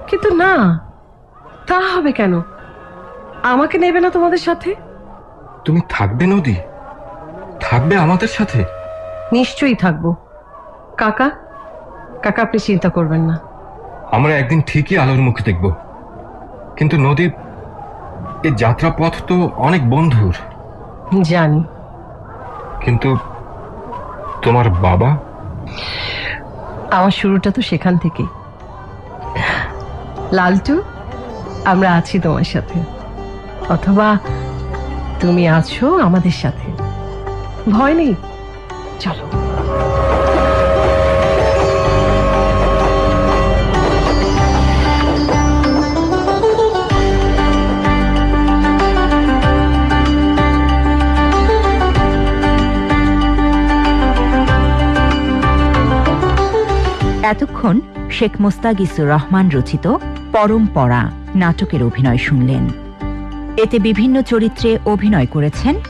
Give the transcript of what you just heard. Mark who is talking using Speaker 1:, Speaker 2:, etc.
Speaker 1: কিন্তু না, তা হবে কেন? আমাকে নেবে না তোমাদের সাথে?
Speaker 2: তুমি থাকবে নদী, থাকবে আমাদের সাথে?
Speaker 1: নিশ্চয়ই থাকবো। কাকা, কাকা আপনি চিন্তা করবেন না।
Speaker 2: আমরা একদিন ঠিকই আলোর মুখ দেখব। কিন্তু নদী, এই যাত্রা পথ তো অনেক বন্ধুর।
Speaker 1: জানি,
Speaker 2: কিন্তু তোমার বাবা?
Speaker 1: আমার শুরুটা তো সেখান থেকে। লালটু, আমরা আছি তোমার সাথে, অথবা তুমি আছো আমাদের সাথে। ভয় নেই, চলো।
Speaker 3: এতক্ষণ শেখ মোস্তাগিসুর রহমান রচিত পরম্পরা নাটকের অভিনয় শুনলেন। এতে বিভিন্ন চরিত্রে অভিনয় করেছেন